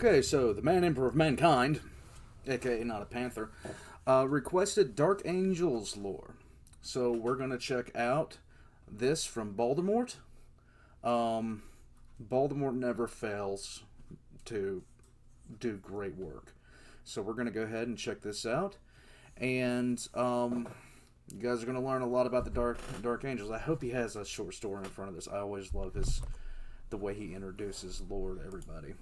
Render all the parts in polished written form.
Okay, so the Man Emperor of Mankind, aka not a panther, requested Dark Angels lore. So we're gonna check out this from Baldermort. Baldermort never fails to do great work. So we're gonna go ahead and check this out, and you guys are gonna learn a lot about the Dark Angels. I hope he has a short story in front of this. I always love the way he introduces lore to everybody.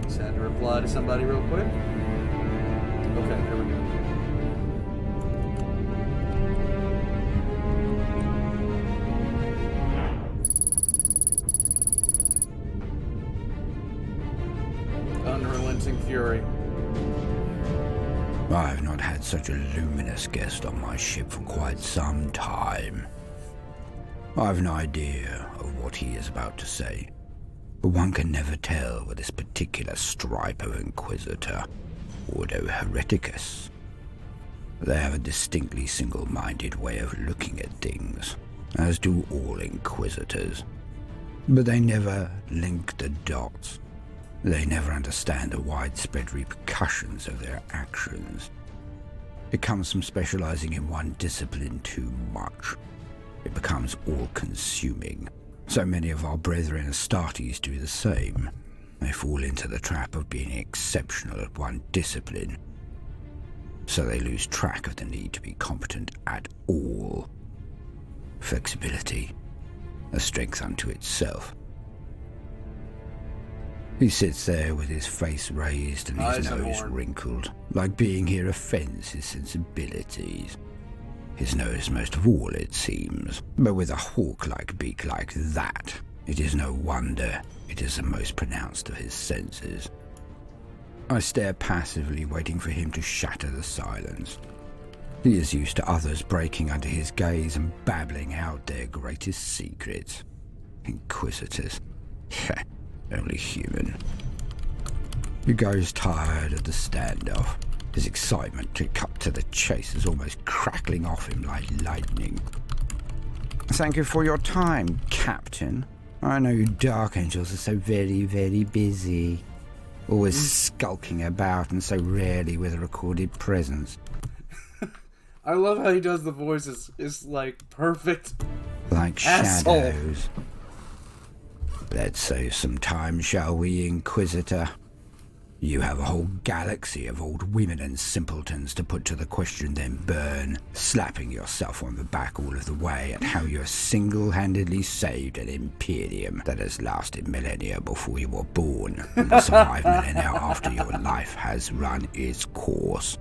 Just had to reply to somebody real quick. Okay, here we go. Unrelenting fury. I have not had such a luminous guest on my ship for quite some time. I have no idea of what he is about to say, but one can never tell with this particular stripe of Inquisitor, Ordo Hereticus. They have a distinctly single-minded way of looking at things, as do all Inquisitors. But they never link the dots. They never understand the widespread repercussions of their actions. It comes from specializing in one discipline too much. It becomes all-consuming. So many of our brethren Astartes do the same. They fall into the trap of being exceptional at one discipline. So they lose track of the need to be competent at all. Flexibility, a strength unto itself. He sits there with his face raised and his nose wrinkled, like being here offends his sensibilities. His nose most of all, it seems, but with a hawk-like beak like that, it is no wonder it is the most pronounced of his senses. I stare passively, waiting for him to shatter the silence. He is used to others breaking under his gaze and babbling out their greatest secrets. Inquisitors. Only human. He goes tired of the standoff. His excitement to cut to the chase is almost crackling off him like lightning. Thank you for your time, Captain. I know you Dark Angels are so very, very busy. Always skulking about and so rarely with a recorded presence. I love how he does the voices. It's like perfect. Like asshole. Shadows. Let's save some time, shall we, Inquisitor? You have a whole galaxy of old women and simpletons to put to the question, then burn, slapping yourself on the back all of the way at how you have single-handedly saved an Imperium that has lasted millennia before you were born, and will survive millennia after your life has run its course.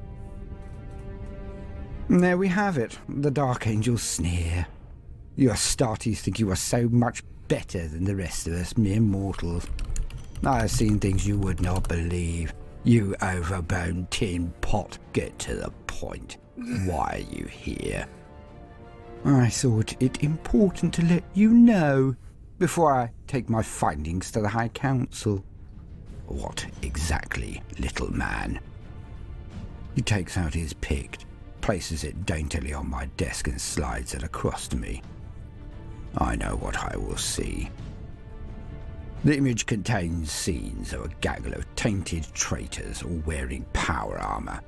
And there we have it, the Dark Angel's sneer. You Astartes think you are so much better than the rest of us mere mortals. I have seen things you would not believe. You overblown tin pot, get to the point. Why are you here? I thought it important to let you know before I take my findings to the High Council. What exactly, little man? He takes out his pict, places it daintily on my desk and slides it across to me. I know what I will see. The image contains scenes of a gaggle of tainted traitors all wearing power armor.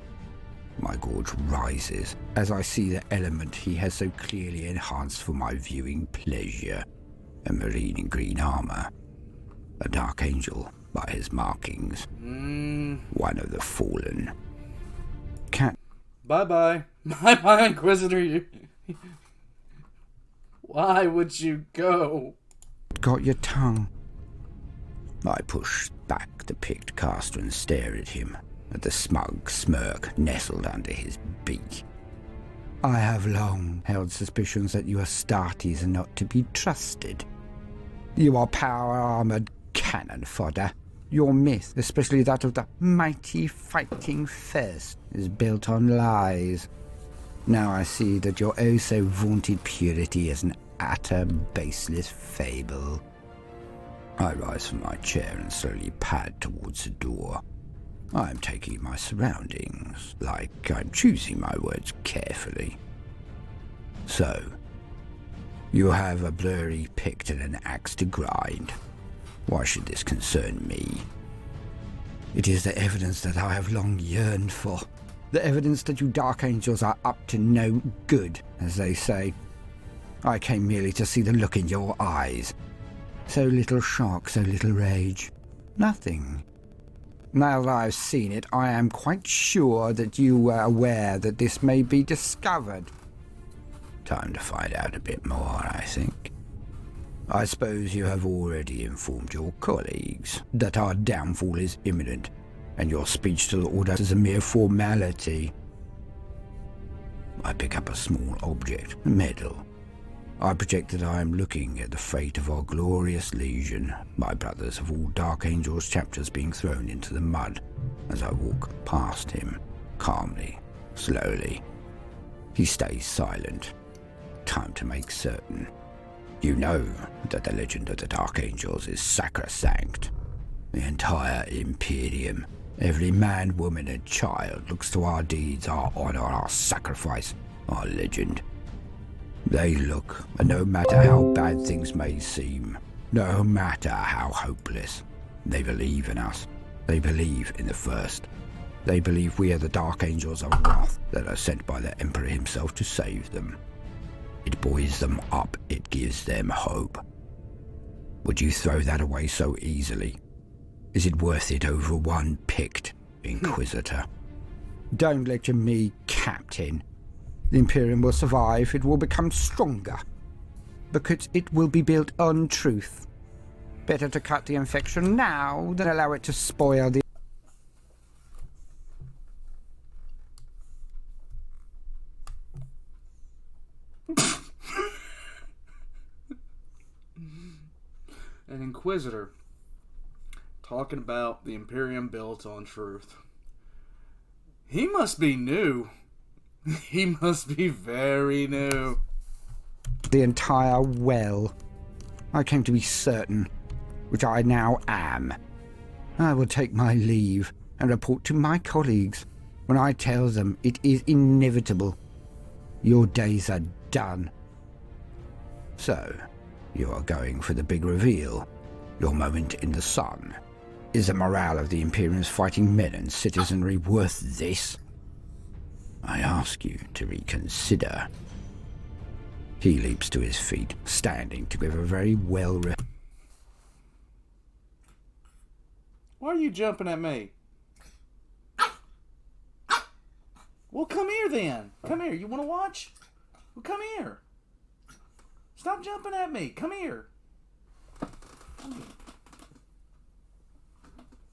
My gorge rises as I see the element he has so clearly enhanced for my viewing pleasure. A marine in green armor. A Dark Angel by his markings. One of the fallen. Bye-bye. Bye-bye, Inquisitor. Why would you go? Got your tongue. I push back the picked caster and stare at him, at the smug smirk nestled under his beak. I have long held suspicions that you Astartes are not to be trusted. You are power-armored cannon fodder. Your myth, especially that of the mighty fighting first, is built on lies. Now I see that your oh-so-vaunted purity is an utter baseless fable. I rise from my chair and slowly pad towards the door. I'm taking my surroundings, like I'm choosing my words carefully. So, you have a blurry pict and an axe to grind. Why should this concern me? It is the evidence that I have long yearned for. The evidence that you Dark Angels are up to no good, as they say. I came merely to see the look in your eyes. So little shock, so little rage. Nothing. Now that I've seen it, I am quite sure that you were aware that this may be discovered. Time to find out a bit more, I think. I suppose you have already informed your colleagues that our downfall is imminent, and your speech to the Order is a mere formality. I pick up a small object, a medal. I project that I am looking at the fate of our glorious legion, my brothers of all Dark Angels chapters being thrown into the mud, as I walk past him, calmly, slowly. He stays silent. Time to make certain. You know that the legend of the Dark Angels is sacrosanct. The entire Imperium, every man, woman, and child looks to our deeds, our honor, our sacrifice, our legend. They look, and no matter how bad things may seem, no matter how hopeless, they believe in us. They believe in the First. They believe we are the Dark Angels of wrath that are sent by the Emperor himself to save them. It buoys them up, it gives them hope. Would you throw that away so easily? Is it worth it over one picked Inquisitor? Don't lecture me, Captain. The Imperium will survive, it will become stronger. Because it will be built on truth. Better to cut the infection now than allow it to spoil the... An Inquisitor talking about the Imperium built on truth. He must be new. He must be very new. The entire well. I came to be certain, which I now am. I will take my leave and report to my colleagues when I tell them it is inevitable. Your days are done. So, you are going for the big reveal, your moment in the sun. Is the morale of the Imperium's fighting men and citizenry worth this? I ask you to reconsider. He leaps to his feet, standing to give a very well... Why are you jumping at me? Well, come here then. Come here. You want to watch? Well, come here. Stop jumping at me. Come here. Come here.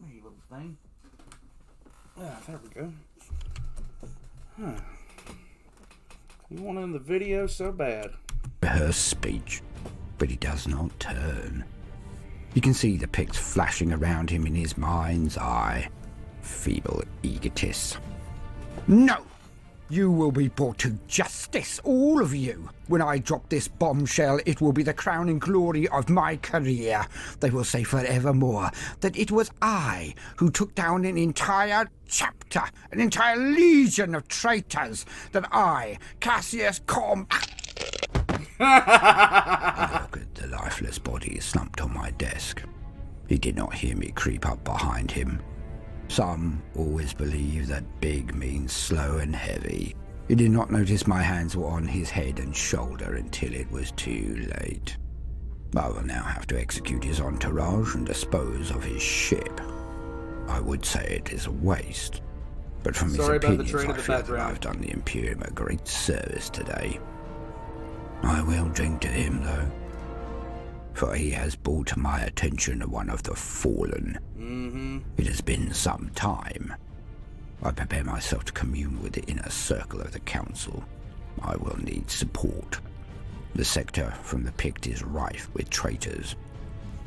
There, you little thing. Ah, there we go. Huh. You want in the video so bad. Her speech, but he does not turn. You can see the pics flashing around him in his mind's eye. Feeble egotist. No! You will be brought to justice, all of you. When I drop this bombshell, it will be the crowning glory of my career. They will say forevermore that it was I who took down an entire chapter, an entire legion of traitors, that I, Cassius I look at the lifeless body slumped on my desk. He did not hear me creep up behind him. Some always believe that big means slow and heavy. He did not notice my hands were on his head and shoulder until it was too late. I will now have to execute his entourage and dispose of his ship. I would say it is a waste, but from his opinions I feel that I've done the Imperium a great service today. I will drink to him, though, for he has brought to my attention one of the fallen. It has been some time. I prepare myself to commune with the inner circle of the Council. I will need support. The sector from the Pict is rife with traitors.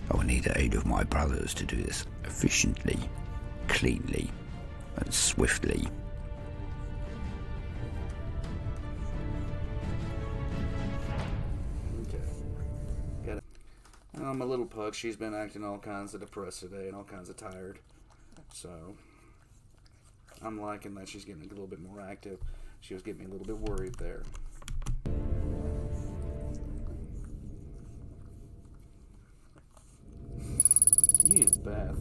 I will need the aid of my brothers to do this efficiently, cleanly, and swiftly. My little pug, she's been acting all kinds of depressed today and all kinds of tired. So, I'm liking that she's getting a little bit more active. She was getting me a little bit worried there. You need a bath.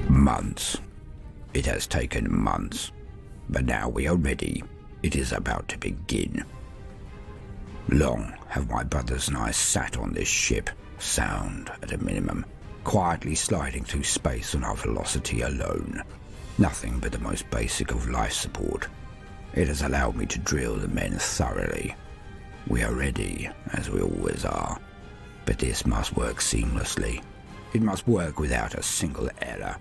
Months. It has taken months. But now we are ready. It is about to begin. Long have my brothers and I sat on this ship, sound at a minimum, quietly sliding through space on our velocity alone. Nothing but the most basic of life support. It has allowed me to drill the men thoroughly. We are ready, as we always are. But this must work seamlessly. It must work without a single error.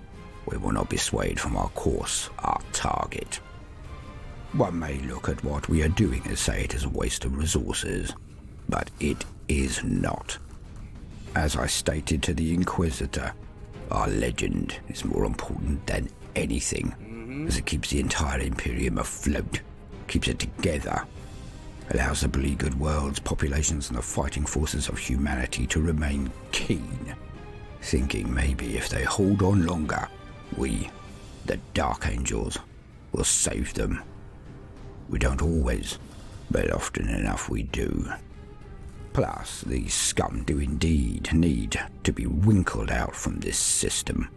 We will not be swayed from our course, our target. One may look at what we are doing and say it is a waste of resources, but it is not. As I stated to the Inquisitor, our legend is more important than anything, as it keeps the entire Imperium afloat, keeps it together, allows the beleaguered world's populations and the fighting forces of humanity to remain keen, thinking maybe if they hold on longer, we, the Dark Angels, will save them. We don't always, but often enough we do. Plus, these scum do indeed need to be winkled out from this system.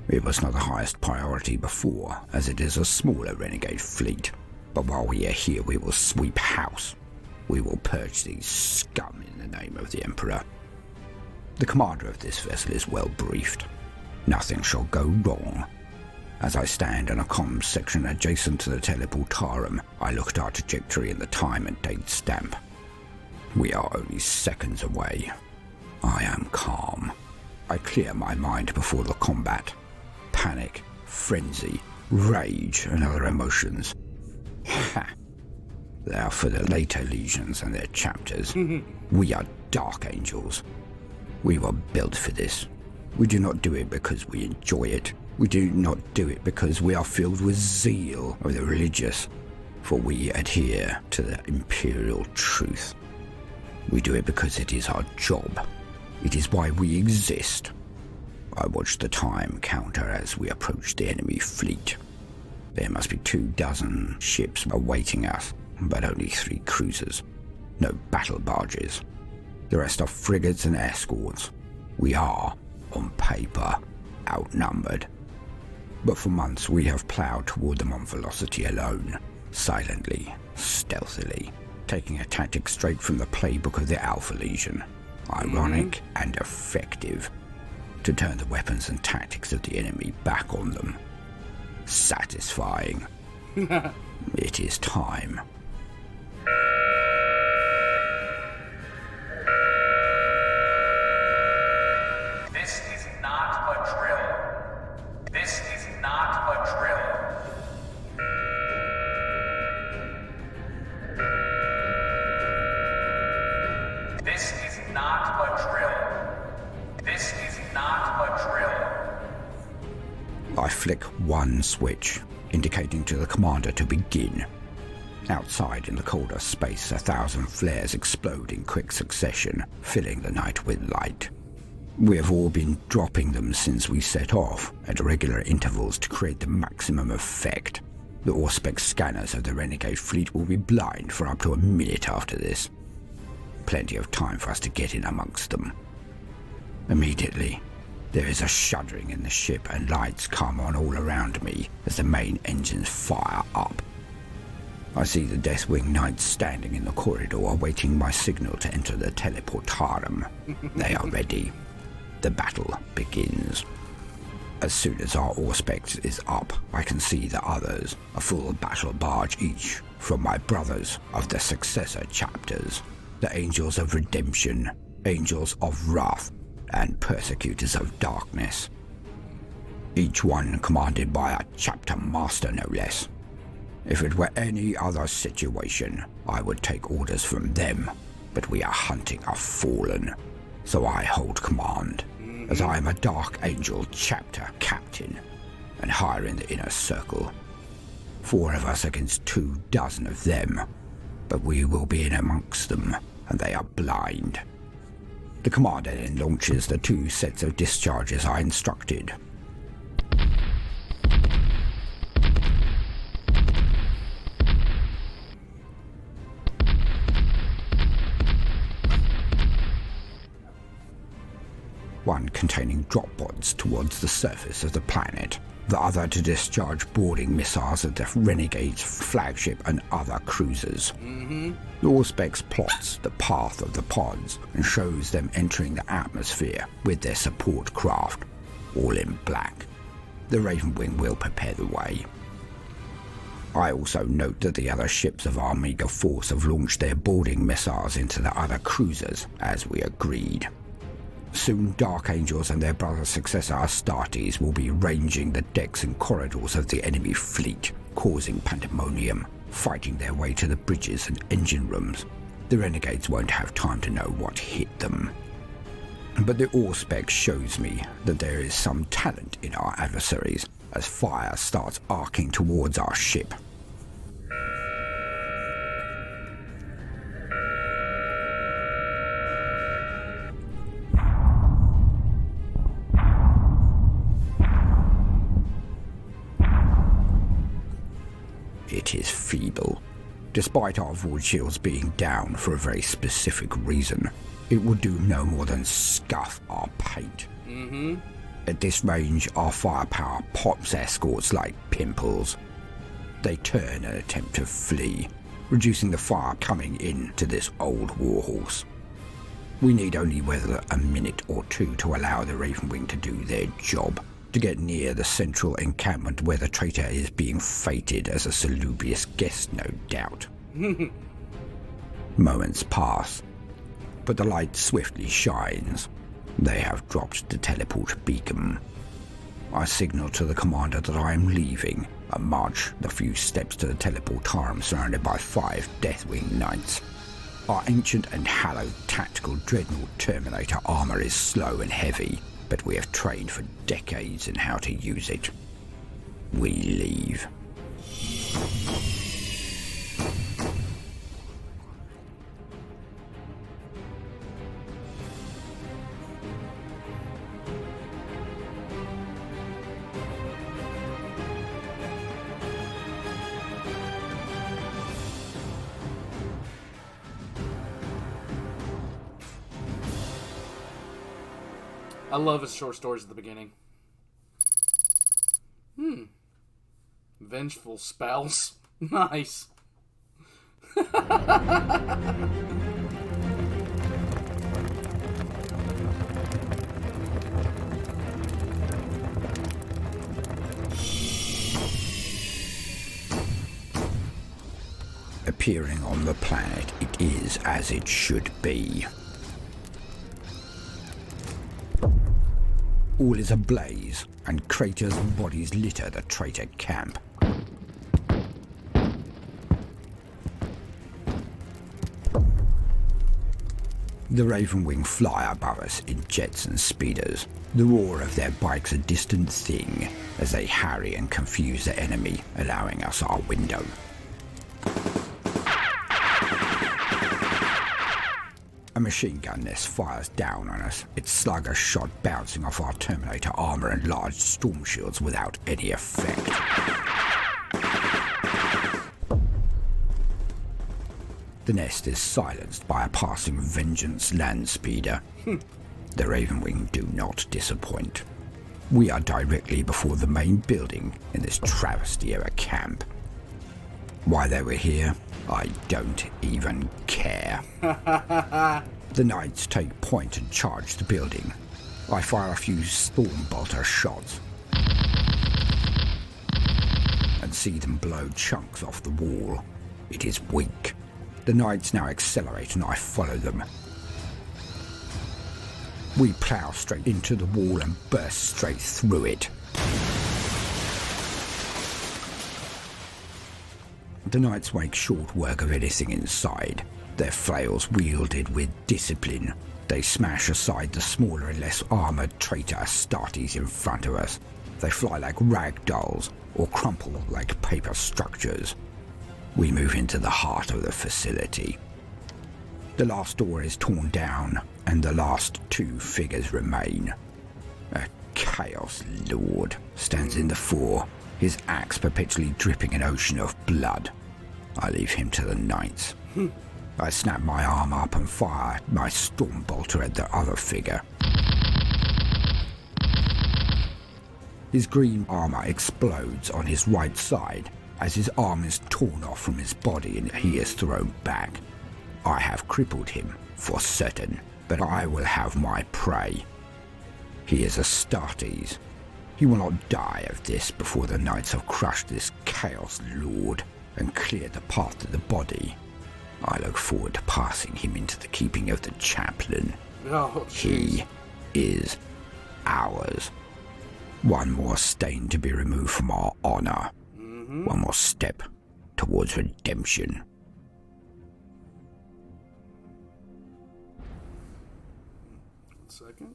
It was not the highest priority before, as it is a smaller renegade fleet, but while we are here we will sweep house. We will purge these scum in the name of the Emperor. The commander of this vessel is well briefed. Nothing shall go wrong. As I stand in a comms section adjacent to the teleportarum, I look at our trajectory and the time and date stamp. We are only seconds away. I am calm. I clear my mind before the combat. Panic, frenzy, rage, and other emotions. Ha! They are for the later legions and their chapters. We are Dark Angels. We were built for this. We do not do it because we enjoy it. We do not do it because we are filled with zeal of the religious, for we adhere to the imperial truth. We do it because it is our job. It is why we exist. I watch the time counter as we approach the enemy fleet. There must be 24 ships awaiting us, but only 3 cruisers. No battle barges. The rest are frigates and escorts. We are, on paper, outnumbered. But for months we have ploughed toward them on velocity alone, silently, stealthily, taking a tactic straight from the playbook of the Alpha Legion. Ironic and effective. To turn the weapons and tactics of the enemy back on them. Satisfying. It is time. This is not a drill. This is not a drill. This is not a drill. This is not a drill. I flick one switch, indicating to the commander to begin. Outside in the colder space, 1,000 flares explode in quick succession, filling the night with light. We have all been dropping them since we set off, at regular intervals to create the maximum effect. The Auspex scanners of the Renegade fleet will be blind for up to a minute after this. Plenty of time for us to get in amongst them. Immediately, there is a shuddering in the ship and lights come on all around me as the main engines fire up. I see the Deathwing knights standing in the corridor awaiting my signal to enter the teleportarum. They are ready. The battle begins. As soon as our Auspex is up, I can see the others, a full battle barge each, from my brothers of the successor chapters, the Angels of Redemption, Angels of Wrath, and Persecutors of Darkness. Each one commanded by a chapter master, no less. If it were any other situation, I would take orders from them, but we are hunting a fallen, so I hold command, as I am a Dark Angel chapter captain, and higher in the inner circle. 4 of us against 24 of them. but we will be in amongst them, and they are blind. The commander then launches the 2 sets of discharges I instructed. One containing drop pods towards the surface of the planet, the other to discharge boarding missiles at the Renegade's flagship and other cruisers. The Auspex plots the path of the pods and shows them entering the atmosphere with their support craft, all in black. The Ravenwing will prepare the way. I also note that the other ships of our meager force have launched their boarding missiles into the other cruisers, as we agreed. Soon Dark Angels and their brother successor Astartes will be ranging the decks and corridors of the enemy fleet, causing pandemonium, fighting their way to the bridges and engine rooms. The Renegades won't have time to know what hit them. But the Auspex shows me that there is some talent in our adversaries as fire starts arcing towards our ship. It is feeble. Despite our void shields being down for a very specific reason, it will do no more than scuff our paint. At this range, our firepower pops escorts like pimples. They turn and attempt to flee, reducing the fire coming in to this old warhorse. We need only weather a minute or 2 to allow the Ravenwing to do their job, to get near the central encampment where the traitor is being feted as a salubrious guest, no doubt. Moments pass, but the light swiftly shines. They have dropped the teleport beacon. I signal to the commander that I am leaving and march the few steps to the teleport arm surrounded by 5 Deathwing knights. Our ancient and hallowed tactical dreadnought Terminator armor is slow and heavy, but we have trained for decades in how to use it. We leave. I love his short stories at the beginning. Vengeful spouse. Nice. Appearing on the planet, it is as it should be. All is ablaze, and craters and bodies litter the traitor camp. The Ravenwing fly above us in jets and speeders, the roar of their bikes a distant thing as they harry and confuse the enemy, allowing us our window. A machine gun nest fires down on us, its slugger shot bouncing off our Terminator armor and large storm shields without any effect. The nest is silenced by a passing Vengeance land speeder. The Ravenwing do not disappoint. We are directly before the main building in this travesty of a camp. Why they were here, I don't even care. The knights take point and charge the building. I fire a few stormbolter shots and see them blow chunks off the wall. It is weak. The knights now accelerate and I follow them. We plough straight into the wall and burst straight through it. The knights make short work of anything inside, their flails wielded with discipline. They smash aside the smaller and less armoured traitor Astartes in front of us. They fly like rag dolls, or crumple like paper structures. we move into the heart of the facility. The last door is torn down, and the last two figures remain. A Chaos Lord stands in the fore, his axe perpetually dripping an ocean of blood. I leave him to the knights. I snap my arm up and fire my storm bolter at the other figure. His green armor explodes on his right side as his arm is torn off from his body and he is thrown back. I have crippled him, for certain, but I will have my prey. He is Astartes. He will not die of this before the knights have crushed this Chaos Lord and cleared the path to the body. I look forward to passing him into the keeping of the chaplain. Oh, he is ours. One more stain to be removed from our honor. One more step towards redemption. Second.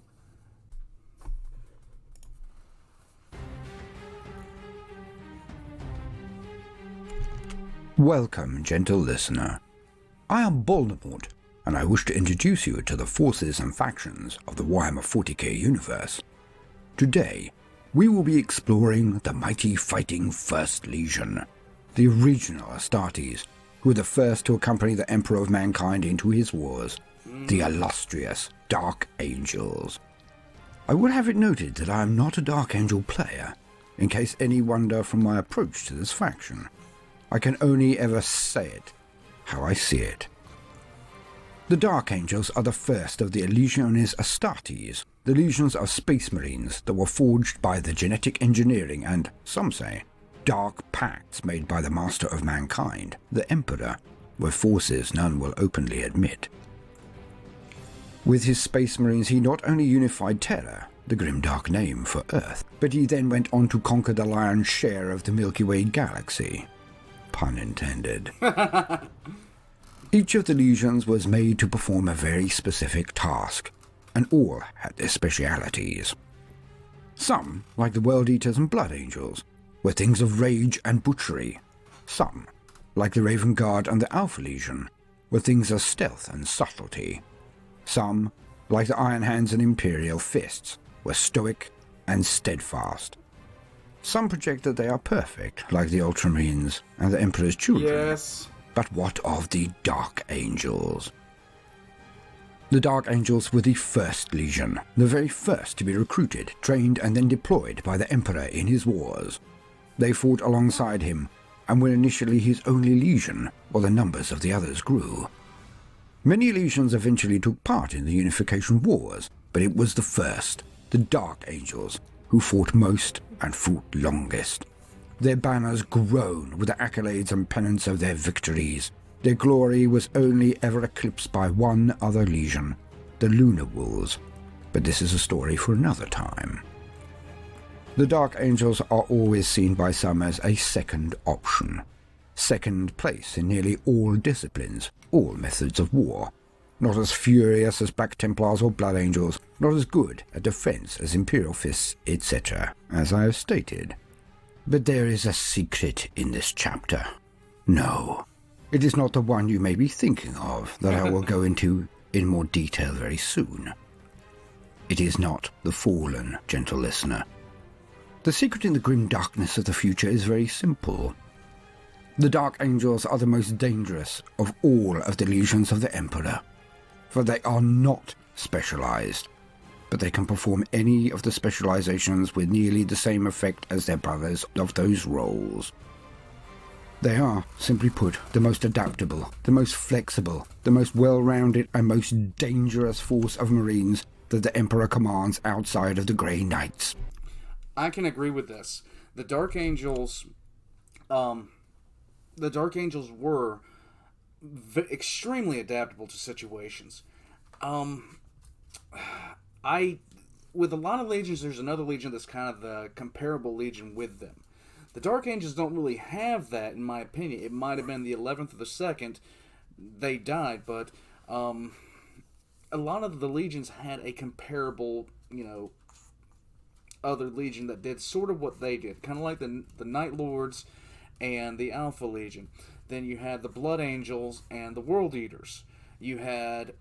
Welcome, gentle listener. I am Baldermort, and I wish to introduce you to the forces and factions of the Warhammer 40k universe. Today, we will be exploring the mighty fighting First Legion, the original Astartes, who were the first to accompany the Emperor of Mankind into his wars, the illustrious Dark Angels. I would have it noted that I am not a Dark Angel player, in case any wonder from my approach to this faction. I can only ever say it how I see it. The Dark Angels are the first of the Legiones Astartes, the legions of space marines that were forged by the genetic engineering and, some say, dark pacts made by the master of mankind, the Emperor, with forces none will openly admit. With his space marines he not only unified Terra, the grimdark name for Earth, but he then went on to conquer the lion's share of the Milky Way galaxy. Pun intended. Each of the legions was made to perform a very specific task, and all had their specialities. Some, like the World Eaters and Blood Angels, were things of rage and butchery. Some, like the Raven Guard and the Alpha Legion, were things of stealth and subtlety. Some, like the Iron Hands and Imperial Fists, were stoic and steadfast. Some project that they are perfect, like the Ultramarines and the Emperor's children. Yes. But what of the Dark Angels? The Dark Angels were the first legion, the very first to be recruited, trained and then deployed by the Emperor in his wars. They fought alongside him, and were initially his only legion, while the numbers of the others grew. Many legions eventually took part in the Unification Wars, but it was the first, the Dark Angels, who fought most and fought longest. Their banners groan with the accolades and pennants of their victories. Their glory was only ever eclipsed by one other legion, the Lunar Wolves, but this is a story for another time. The Dark Angels are always seen by some as a second option. Second place in nearly all disciplines, all methods of war. Not as furious as Black Templars or Blood Angels, not as good at defense as Imperial Fists, etc., as I have stated. But there is a secret in this chapter. No, it is not the one you may be thinking of that I will go into in more detail very soon. It is not the Fallen, gentle listener. The secret in the grim darkness of the future is very simple. The Dark Angels are the most dangerous of all of the legions of the Emperor, for they are not specialized, but they can perform any of the specializations with nearly the same effect as their brothers of those roles. They are, simply put, the most adaptable, the most flexible, the most well-rounded and most dangerous force of Marines that the Emperor commands outside of the Grey Knights. I can agree with this. The Dark Angels were extremely adaptable to situations. With a lot of legions, there's another legion that's kind of the comparable legion with them. The Dark Angels don't really have that, in my opinion. It might have been the 11th or the 2nd. They died, but a lot of the legions had a comparable, other legion that did sort of what they did. Kind of like the Night Lords and the Alpha Legion. Then you had the Blood Angels and the World Eaters. You had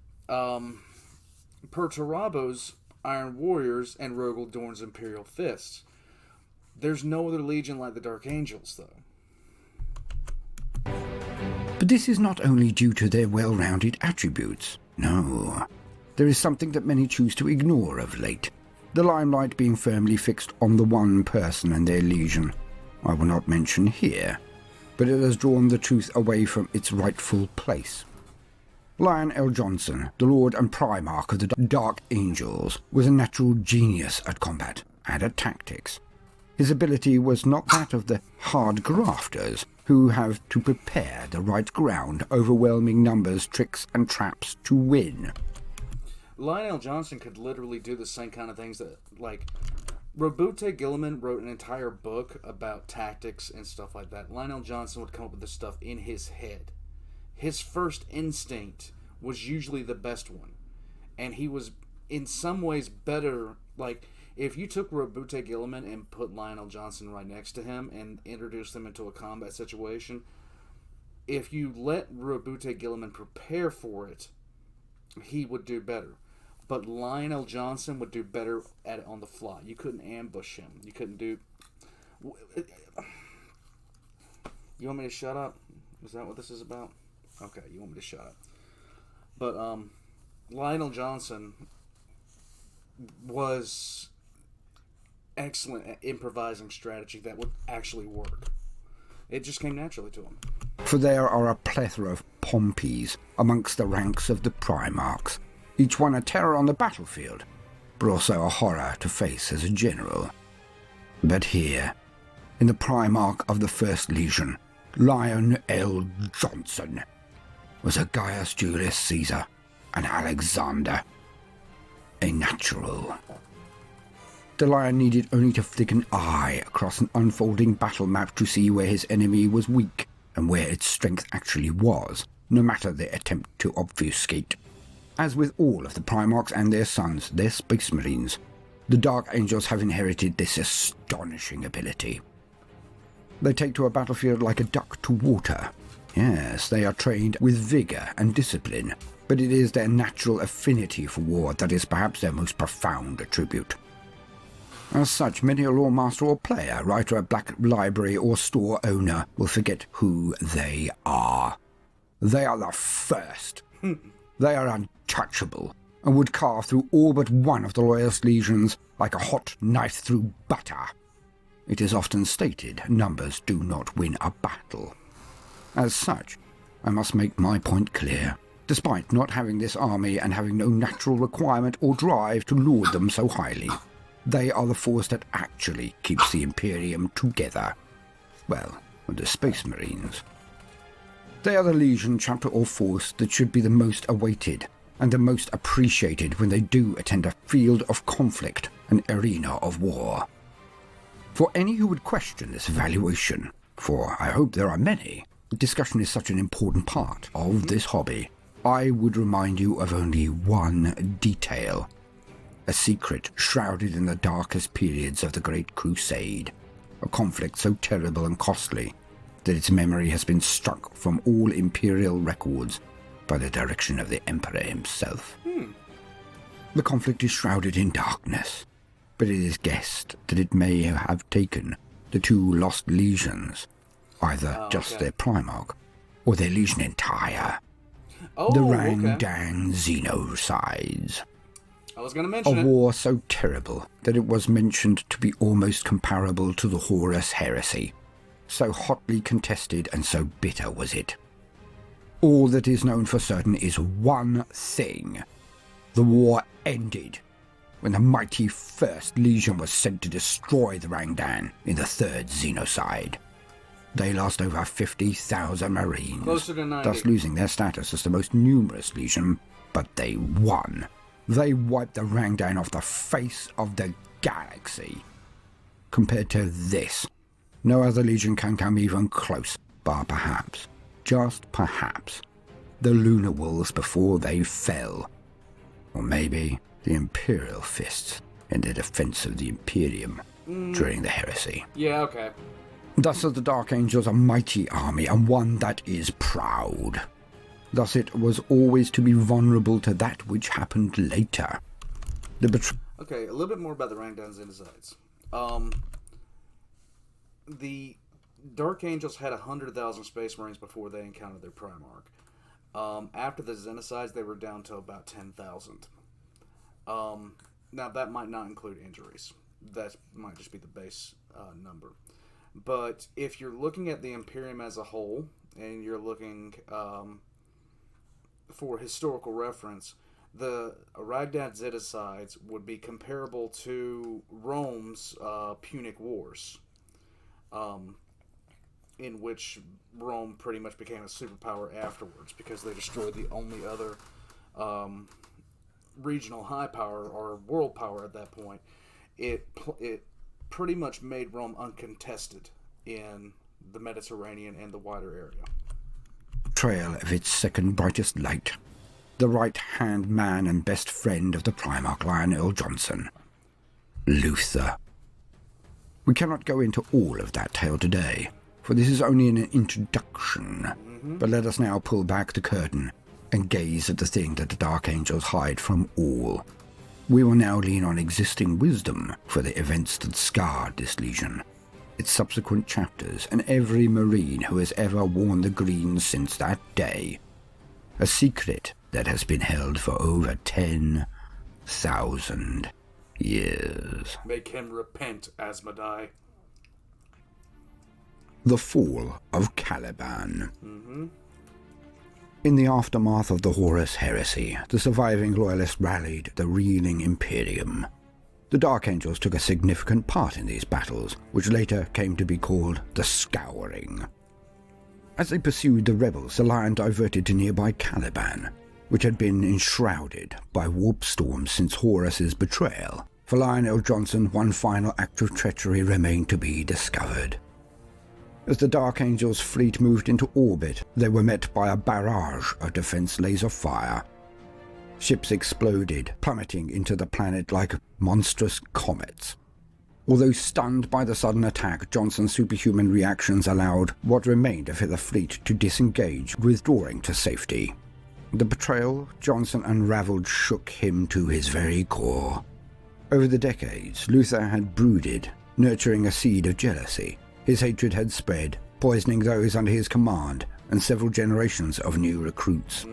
Perturabo's Iron Warriors and Rogel Dorn's Imperial Fists. There's no other legion like the Dark Angels, though. But this is not only due to their well-rounded attributes. No. There is something that many choose to ignore of late. The limelight being firmly fixed on the one person and their legion. I will not mention here, but it has drawn the truth away from its rightful place. Lion L. Johnson, the Lord and Primarch of the Dark Angels, was a natural genius at combat and at tactics. His ability was not that of the hard grafters, who have to prepare the right ground, overwhelming numbers, tricks and traps to win. Lionel Johnson could literally do the same kind of things that, like, Robute Gilliman wrote an entire book about tactics and stuff like that. Lionel Johnson would come up with this stuff in his head. His first instinct was usually the best one. And he was, in some ways, better. Like, if you took Robute Gilliman and put Lionel Johnson right next to him and introduced them into a combat situation, if you let Robute Gilliman prepare for it, he would do better. But Lionel Johnson would do better at it on the fly. You couldn't ambush him. You couldn't do... You want me to shut up? Is that what this is about? Okay, you want me to shut up. But Lionel Johnson was excellent at improvising strategy that would actually work. It just came naturally to him. For there are a plethora of Pompeys amongst the ranks of the Primarchs, each one a terror on the battlefield, but also a horror to face as a general. But here, in the Primarch of the First Legion, Lion L. Johnson, was a Gaius Julius Caesar, an Alexander, a natural. The Lion needed only to flick an eye across an unfolding battle map to see where his enemy was weak and where its strength actually was, no matter their attempt to obfuscate. As with all of the Primarchs and their sons, their Space Marines, the Dark Angels have inherited this astonishing ability. They take to a battlefield like a duck to water. Yes, they are trained with vigor and discipline, but it is their natural affinity for war that is perhaps their most profound attribute. As such, many a lore master or player, writer of Black Library or store owner will forget who they are. They are the first. They are untouchable, and would carve through all but one of the loyalist legions like a hot knife through butter. It is often stated, numbers do not win a battle. As such, I must make my point clear. Despite not having this army and having no natural requirement or drive to laud them so highly, they are the force that actually keeps the Imperium together. Well, the Space Marines. They are the legion, chapter or force that should be the most awaited and the most appreciated when they do attend a field of conflict, an arena of war. For any who would question this evaluation, for I hope there are many, discussion is such an important part of this hobby, I would remind you of only one detail. A secret shrouded in the darkest periods of the Great Crusade, a conflict so terrible and costly that its memory has been struck from all imperial records by the direction of the Emperor himself. The conflict is shrouded in darkness, but it is guessed that it may have taken the two lost legions, either just their Primarch or their legion entire, the Rangdan Xenocides. I was going to mention a war so terrible that it was mentioned to be almost comparable to the Horus Heresy. So hotly contested and so bitter was it. All that is known for certain is one thing. The war ended when the mighty First Legion was sent to destroy the Rangdan in the Third Xenocide. They lost over 50,000 Marines, closer to 90. Thus losing their status as the most numerous legion, but they won. They wiped the Rangdan off the face of the galaxy. Compared to this, no other legion can come even close, bar perhaps, just perhaps, the Lunar Wolves before they fell. Or maybe the Imperial Fists in their defense of the Imperium during the heresy. Yeah, okay. Thus are the Dark Angels a mighty army, and one that is proud. Thus it was always to be vulnerable to that which happened later. Okay, a little bit more about the Rangdan Xenocides. The Dark Angels had 100,000 Space Marines before they encountered their Primarch. After the Xenocides, they were down to about 10,000. Now, that might not include injuries. That might just be the base number. But if you're looking at the Imperium as a whole, and you're looking for historical reference, the Rangdan Xenocides would be comparable to Rome's Punic Wars, in which Rome pretty much became a superpower afterwards because they destroyed the only other regional high power or world power at that point. It pretty much made Rome uncontested in the Mediterranean and the wider area. Betrayal of its second brightest light, the right-hand man and best friend of the Primarch Lionel Johnson, Luther. We cannot go into all of that tale today, for this is only an introduction, but let us now pull back the curtain and gaze at the thing that the Dark Angels hide from all. We will now lean on existing wisdom for the events that scarred this legion, its subsequent chapters, and every Marine who has ever worn the green since that day. A secret that has been held for over 10,000 years. Make him repent, Asmodai. The fall of Caliban. In the aftermath of the Horus heresy, the surviving loyalists rallied the reeling Imperium. The Dark Angels took a significant part in these battles, which later came to be called the Scouring. As they pursued the rebels, the line diverted to nearby Caliban, which had been enshrouded by warp storms since Horus's betrayal. For Lionel Johnson, one final act of treachery remained to be discovered. As the Dark Angels' fleet moved into orbit, they were met by a barrage of defense laser fire. Ships exploded, plummeting into the planet like monstrous comets. Although stunned by the sudden attack, Johnson's superhuman reactions allowed what remained of the fleet to disengage, withdrawing to safety. The betrayal Johnson unraveled shook him to his very core. Over the decades, Luther had brooded, nurturing a seed of jealousy. His hatred had spread, poisoning those under his command and several generations of new recruits.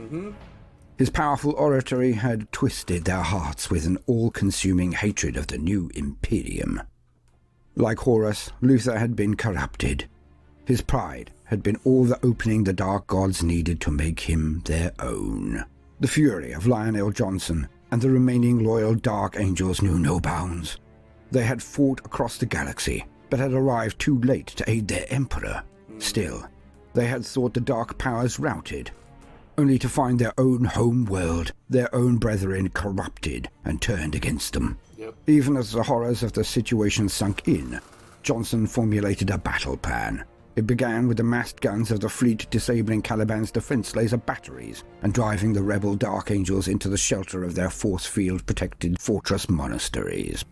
His powerful oratory had twisted their hearts with an all-consuming hatred of the new Imperium. Like Horus, Luther had been corrupted. His pride had been all the opening the Dark Gods needed to make him their own. The fury of Lionel Johnson and the remaining loyal Dark Angels knew no bounds. They had fought across the galaxy, but had arrived too late to aid their Emperor. Still, they had thought the Dark Powers routed, only to find their own home world, their own brethren corrupted and turned against them. Even as the horrors of the situation sunk in, Johnson formulated a battle plan. It began with the massed guns of the fleet disabling Caliban's defense laser batteries and driving the rebel Dark Angels into the shelter of their force field-protected fortress monasteries.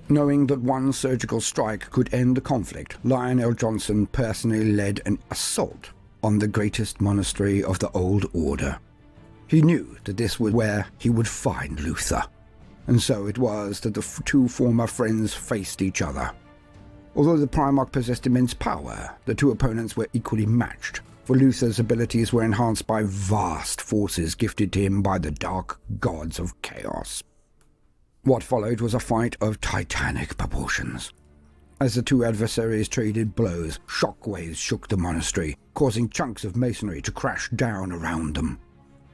Knowing that one surgical strike could end the conflict, Lionel Johnson personally led an assault on the greatest monastery of the Old Order. He knew that this was where he would find Luther, and so it was that the two former friends faced each other. Although the Primarch possessed immense power, the two opponents were equally matched, for Luther's abilities were enhanced by vast forces gifted to him by the Dark Gods of Chaos. What followed was a fight of titanic proportions. As the two adversaries traded blows, shockwaves shook the monastery, causing chunks of masonry to crash down around them.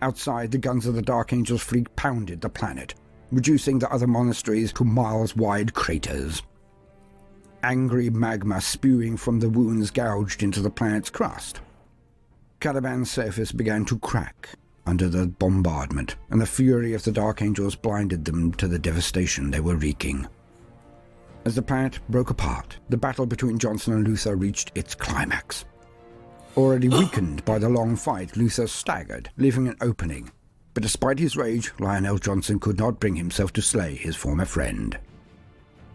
Outside, the guns of the Dark Angels' fleet pounded the planet, reducing the other monasteries to miles-wide craters. Angry magma spewing from the wounds gouged into the planet's crust. Caliban's surface began to crack under the bombardment, and the fury of the Dark Angels blinded them to the devastation they were wreaking. As the planet broke apart, the battle between Johnson and Luther reached its climax. Already weakened by the long fight, Luther staggered, leaving an opening. But despite his rage, Lionel Johnson could not bring himself to slay his former friend.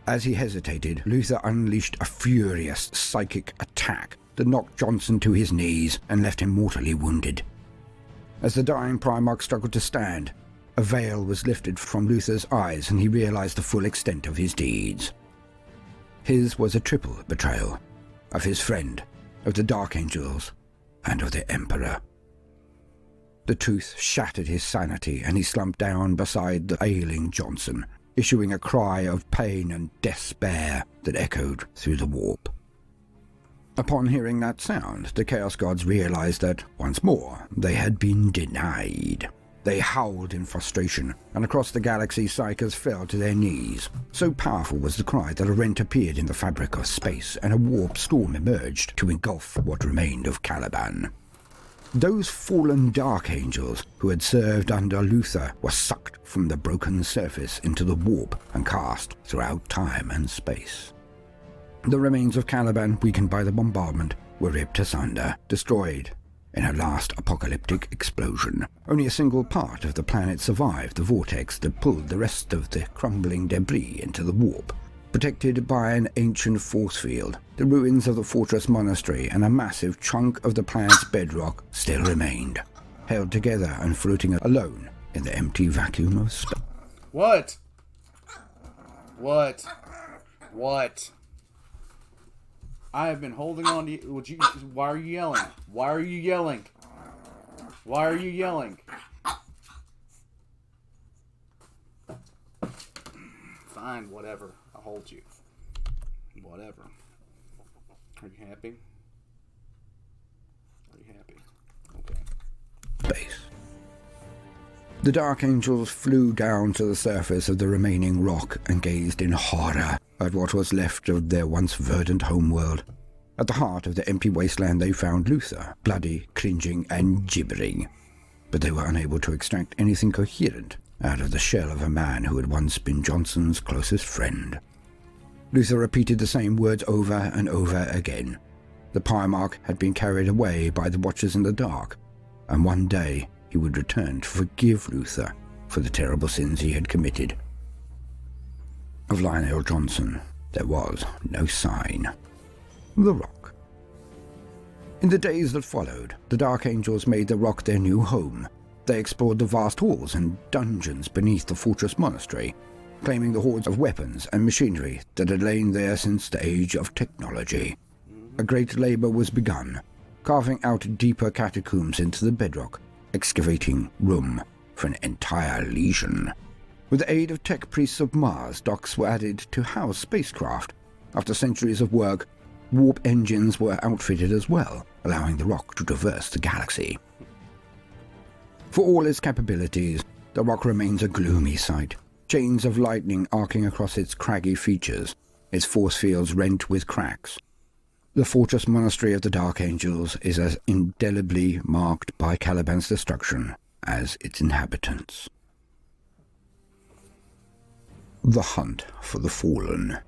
As he hesitated, Luther unleashed a furious psychic attack that knocked Johnson to his knees and left him mortally wounded. As the dying Primarch struggled to stand, a veil was lifted from Luther's eyes and he realized the full extent of his deeds. His was a triple betrayal, of his friend, of the Dark Angels, and of the Emperor. The truth shattered his sanity and he slumped down beside the ailing Johnson, issuing a cry of pain and despair that echoed through the warp. Upon hearing that sound, the Chaos Gods realized that, once more, they had been denied. They howled in frustration, and across the galaxy Psychers fell to their knees. So powerful was the cry that a rent appeared in the fabric of space, and a warp storm emerged to engulf what remained of Caliban. Those fallen Dark Angels who had served under Luther were sucked from the broken surface into the warp and cast throughout time and space. The remains of Caliban, weakened by the bombardment, were ripped asunder, destroyed in a last apocalyptic explosion. Only a single part of the planet survived the vortex that pulled the rest of the crumbling debris into the warp. Protected by an ancient force field, the ruins of the fortress monastery and a massive chunk of the planet's bedrock still remained, held together and floating alone in the empty vacuum of space. What? I have been holding on to you. Why are you yelling? Why are you yelling? Why are you yelling? Fine, whatever. I'll hold you. Whatever. Are you happy? Are you happy? Okay. Space. The Dark Angels flew down to the surface of the remaining rock and gazed in horror at what was left of their once verdant homeworld. At the heart of the empty wasteland they found Luther, bloody, cringing, and gibbering. But they were unable to extract anything coherent out of the shell of a man who had once been Johnson's closest friend. Luther repeated the same words over and over again. The Primarch had been carried away by the Watchers in the Dark, and one day he would return to forgive Luther for the terrible sins he had committed. Of Lionel Johnson, there was no sign. The Rock. In the days that followed, the Dark Angels made the Rock their new home. They explored the vast halls and dungeons beneath the fortress monastery, claiming the hordes of weapons and machinery that had lain there since the age of technology. A great labor was begun, carving out deeper catacombs into the bedrock, excavating room for an entire legion. With the aid of tech priests of Mars, docks were added to house spacecraft. After centuries of work, warp engines were outfitted as well, allowing the Rock to traverse the galaxy. For all its capabilities, the Rock remains a gloomy sight. Chains of lightning arcing across its craggy features, its force fields rent with cracks. The fortress monastery of the Dark Angels is as indelibly marked by Caliban's destruction as its inhabitants. The hunt for the Fallen.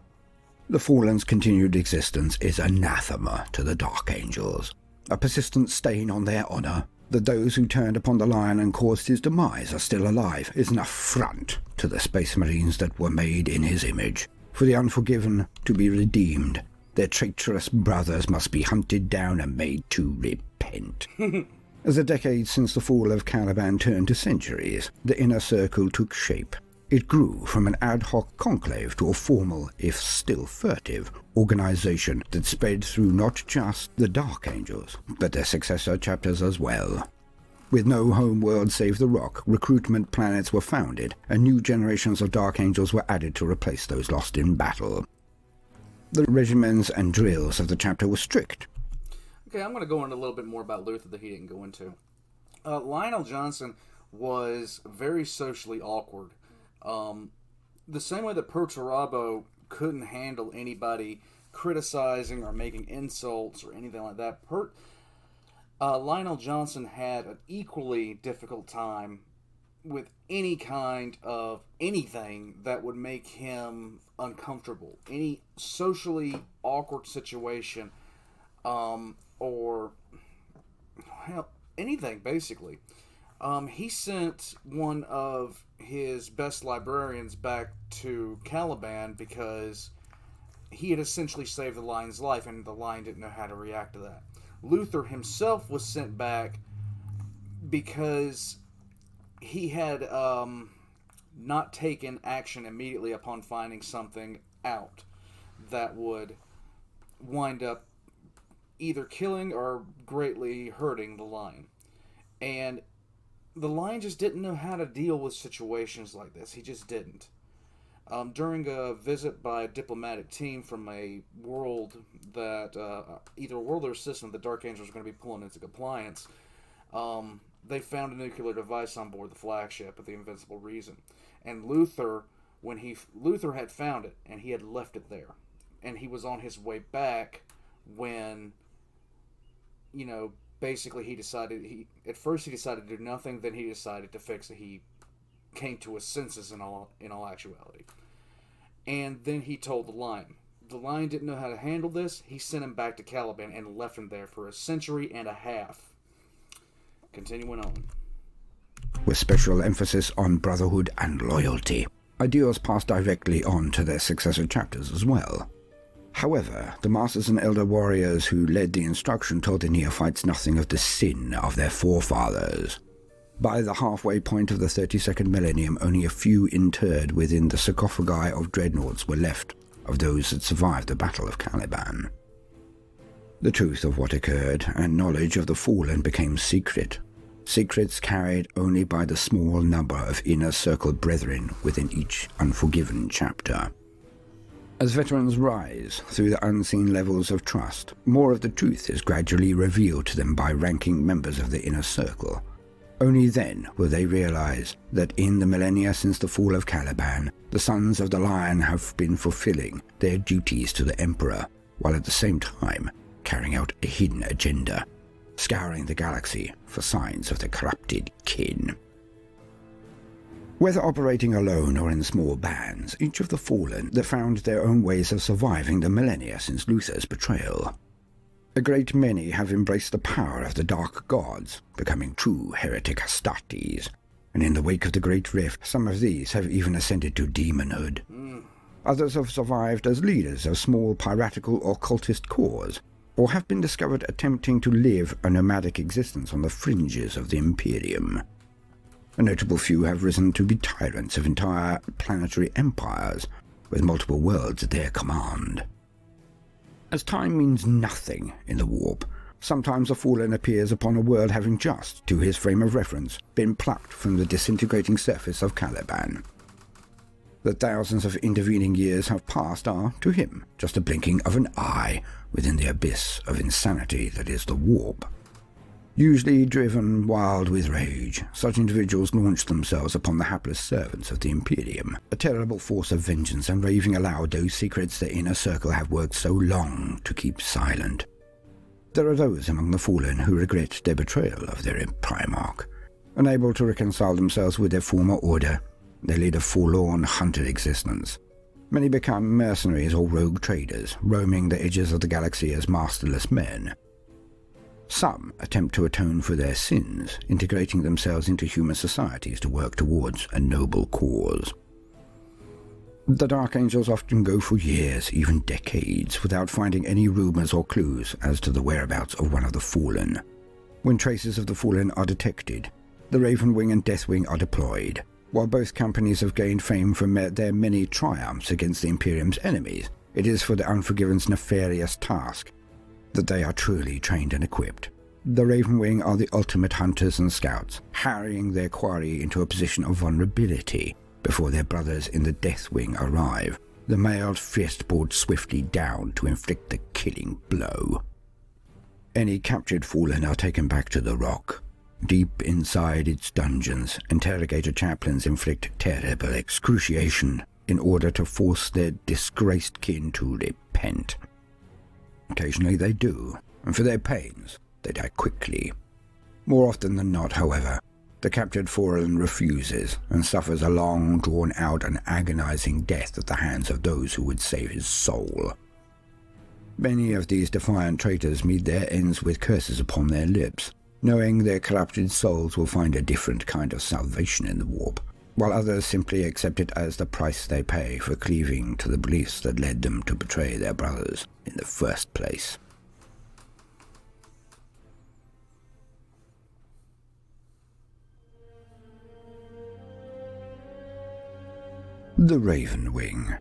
The Fallen's continued existence is anathema to the Dark Angels, a persistent stain on their honor. That those who turned upon the Lion and caused his demise are still alive is an affront to the Space Marines that were made in his image. For the unforgiven to be redeemed, their traitorous brothers must be hunted down and made to repent. As the decades since the fall of Caliban turned to centuries, the inner circle took shape. It grew from an ad hoc conclave to a formal, if still furtive, organization that spread through not just the Dark Angels, but their successor chapters as well. With no home world save the Rock, recruitment planets were founded, and new generations of Dark Angels were added to replace those lost in battle. The regimens and drills of the chapter were strict. Okay, I'm going to go into a little bit more about Luther that he didn't go into. Lionel Johnson was very socially awkward. The same way that Perturabo couldn't handle anybody criticizing or making insults or anything like that, Lionel Johnson had an equally difficult time with any kind of anything that would make him uncomfortable. Any socially awkward situation, or hell, anything basically. He sent one of his best librarians back to Caliban because he had essentially saved the lion's life, and the lion didn't know how to react to that. Luther himself was sent back because he had not taken action immediately upon finding something out that would wind up either killing or greatly hurting the lion. And the lion just didn't know how to deal with situations like this. He just didn't. During a visit by a diplomatic team from a world that, either a world or a system that Dark Angels are going to be pulling into compliance, they found a nuclear device on board the flagship of the Invincible Reason. And Luther had found it, and he had left it there. And he was on his way back when, basically he decided, at first he decided to do nothing, then he decided to fix it. He came to his senses in all actuality. And then he told the lion. The lion didn't know how to handle this. He sent him back to Caliban and left him there for a century and a half. Continuing on. With special emphasis on brotherhood and loyalty. Ideals passed directly on to their successor chapters as well. However, the Masters and Elder Warriors who led the instruction told the neophytes nothing of the sin of their forefathers. By the halfway point of the 32nd millennium, only a few interred within the sarcophagi of dreadnoughts were left of those that survived the Battle of Caliban. The truth of what occurred and knowledge of the fallen became secret. Secrets carried only by the small number of inner circle brethren within each unforgiven chapter. As veterans rise through the unseen levels of trust, more of the truth is gradually revealed to them by ranking members of the inner circle. Only then will they realize that in the millennia since the fall of Caliban, the Sons of the Lion have been fulfilling their duties to the Emperor, while at the same time carrying out a hidden agenda, scouring the galaxy for signs of the corrupted kin. Whether operating alone or in small bands, each of the Fallen that found their own ways of surviving the millennia since Luther's betrayal. A great many have embraced the power of the Dark Gods, becoming true heretic Astartes, and in the wake of the Great Rift, some of these have even ascended to demonhood. Others have survived as leaders of small piratical or cultist corps, or have been discovered attempting to live a nomadic existence on the fringes of the Imperium. A notable few have risen to be tyrants of entire planetary empires, with multiple worlds at their command. As time means nothing in the warp, sometimes a Fallen appears upon a world having just, to his frame of reference, been plucked from the disintegrating surface of Caliban. The thousands of intervening years have passed are, to him, just a blinking of an eye within the abyss of insanity that is the warp. Usually driven wild with rage, such individuals launch themselves upon the hapless servants of the Imperium, a terrible force of vengeance, and raving aloud those secrets the inner circle have worked so long to keep silent. There are those among the Fallen who regret their betrayal of their Primarch. Unable to reconcile themselves with their former order, they lead a forlorn, hunted existence. Many become mercenaries or rogue traders, roaming the edges of the galaxy as masterless men. Some attempt to atone for their sins, integrating themselves into human societies to work towards a noble cause. The Dark Angels often go for years, even decades, without finding any rumors or clues as to the whereabouts of one of the Fallen. When traces of the Fallen are detected, the Ravenwing and Deathwing are deployed. While both companies have gained fame for their many triumphs against the Imperium's enemies, it is for the Unforgiven's nefarious task that they are truly trained and equipped. The Ravenwing are the ultimate hunters and scouts, harrying their quarry into a position of vulnerability before their brothers in the Deathwing arrive, the mailed fist brought swiftly down to inflict the killing blow. Any captured Fallen are taken back to the Rock. Deep inside its dungeons, interrogator chaplains inflict terrible excruciation in order to force their disgraced kin to repent. Occasionally they do, and for their pains, they die quickly. More often than not, however, the captured Fallen refuses and suffers a long, drawn-out and agonizing death at the hands of those who would save his soul. Many of these defiant traitors meet their ends with curses upon their lips, knowing their corrupted souls will find a different kind of salvation in the warp, while others simply accept it as the price they pay for cleaving to the beliefs that led them to betray their brothers in the first place. The Ravenwing.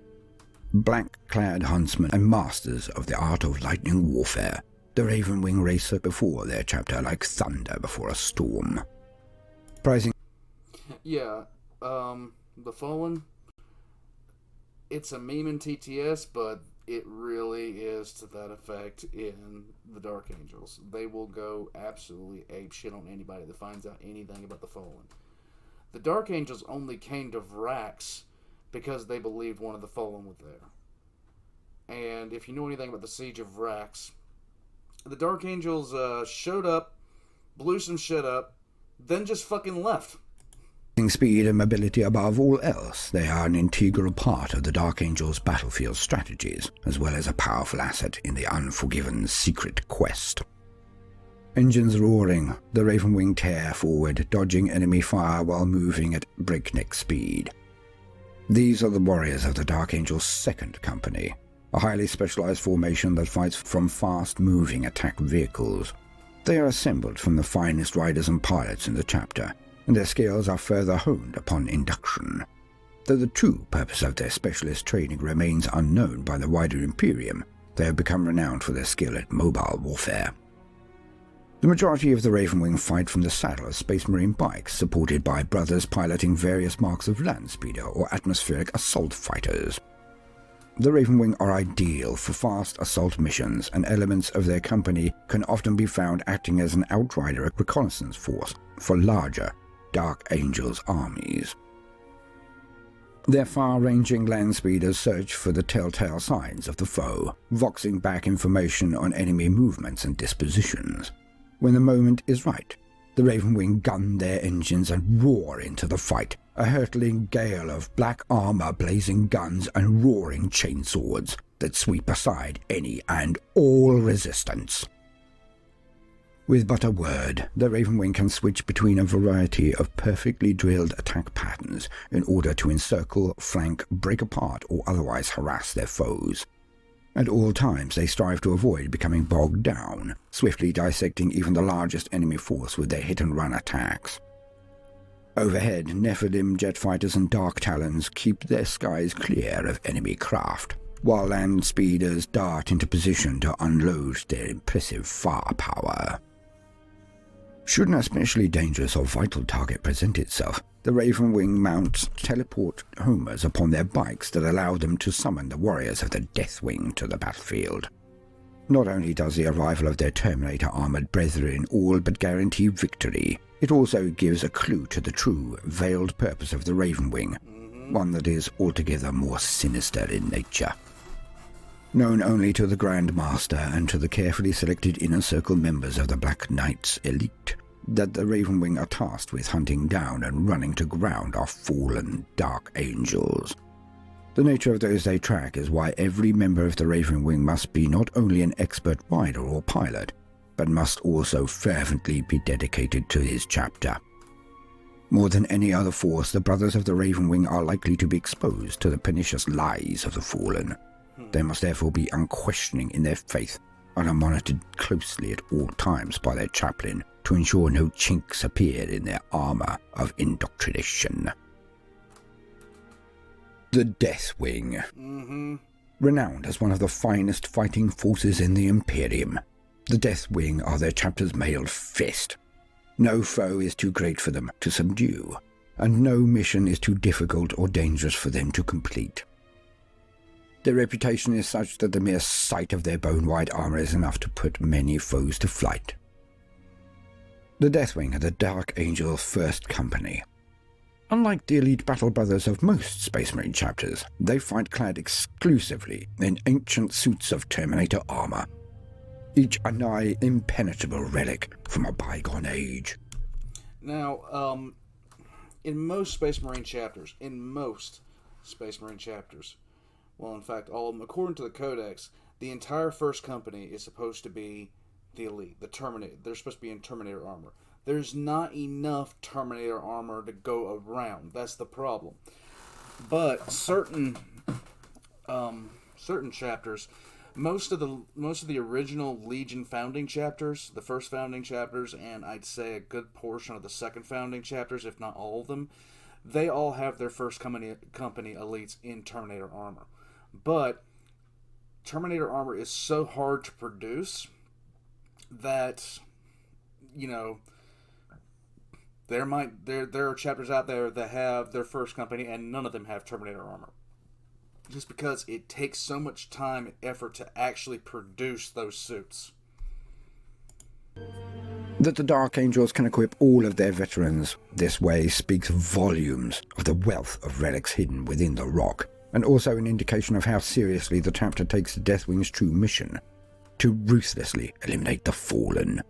Black-clad huntsmen and masters of the art of lightning warfare, the Ravenwing race before their chapter like thunder before a storm. Prizing... Yeah, The Fallen, it's a meme in TTS, but it really is to that effect in the Dark Angels. They will go absolutely apeshit on anybody that finds out anything about the Fallen. The Dark Angels only came to Vrax because they believed one of the Fallen was there. And if you know anything about the Siege of Vrax, the Dark Angels showed up, blew some shit up, then just fucking left. Speed and mobility above all else, they are an integral part of the Dark Angels' battlefield strategies, as well as a powerful asset in the Unforgiven's secret quest. Engines roaring, the Ravenwing tear forward, dodging enemy fire while moving at breakneck speed. These are the warriors of the Dark Angels' second company, a highly specialized formation that fights from fast-moving attack vehicles. They are assembled from the finest riders and pilots in the chapter, and their skills are further honed upon induction. Though the true purpose of their specialist training remains unknown by the wider Imperium, they have become renowned for their skill at mobile warfare. The majority of the Ravenwing fight from the saddle of Space Marine bikes, supported by brothers piloting various marks of land speeder or atmospheric assault fighters. The Ravenwing are ideal for fast assault missions, and elements of their company can often be found acting as an outrider reconnaissance force for larger Dark Angels armies. Their far-ranging land speeders search for the telltale signs of the foe, voxing back information on enemy movements and dispositions. When the moment is right, the Ravenwing gun their engines and roar into the fight, a hurtling gale of black armor, blazing guns, and roaring chainswords that sweep aside any and all resistance. With but a word, the Ravenwing can switch between a variety of perfectly drilled attack patterns in order to encircle, flank, break apart, or otherwise harass their foes. At all times they strive to avoid becoming bogged down, swiftly dissecting even the largest enemy force with their hit-and-run attacks. Overhead, Nephilim jet fighters and Dark Talons keep their skies clear of enemy craft, while land speeders dart into position to unload their impressive firepower. Should an especially dangerous or vital target present itself, the Ravenwing mounts teleport homers upon their bikes that allow them to summon the warriors of the Deathwing to the battlefield. Not only does the arrival of their Terminator-armored brethren all but guarantee victory, it also gives a clue to the true, veiled purpose of the Ravenwing, one that is altogether more sinister in nature. Known only to the Grand Master and to the carefully selected inner circle members of the Black Knight's elite, that the Ravenwing are tasked with hunting down and running to ground are fallen Dark Angels. The nature of those they track is why every member of the Ravenwing must be not only an expert rider or pilot, but must also fervently be dedicated to his chapter. More than any other force, the brothers of the Ravenwing are likely to be exposed to the pernicious lies of the Fallen. They must therefore be unquestioning in their faith and are monitored closely at all times by their chaplain to ensure no chinks appear in their armor of indoctrination. The Deathwing. Renowned as one of the finest fighting forces in the Imperium, the Deathwing are their chapter's mailed fist. No foe is too great for them to subdue, and no mission is too difficult or dangerous for them to complete. Their reputation is such that the mere sight of their bone-white armor is enough to put many foes to flight. The Deathwing are the Dark Angel's first company. Unlike the elite battle brothers of most Space Marine chapters, they fight clad exclusively in ancient suits of Terminator armor, each a nigh impenetrable relic from a bygone age. Now, in most Space Marine chapters, well, in fact, all of them, according to the Codex, the entire first company is supposed to be the elite, the Terminator. They're supposed to be in Terminator armor. There's not enough Terminator armor to go around. That's the problem. But certain chapters, most of the original Legion founding chapters, the first founding chapters, and I'd say a good portion of the second founding chapters, if not all of them, they all have their first company elites in Terminator armor. But Terminator armor is so hard to produce that, you know, there are chapters out there that have their first company and none of them have Terminator armor. Just because it takes so much time and effort to actually produce those suits. That the Dark Angels can equip all of their veterans this way speaks volumes of the wealth of relics hidden within the rock, and also an indication of how seriously the chapter takes the Deathwing's true mission, to ruthlessly eliminate the Fallen.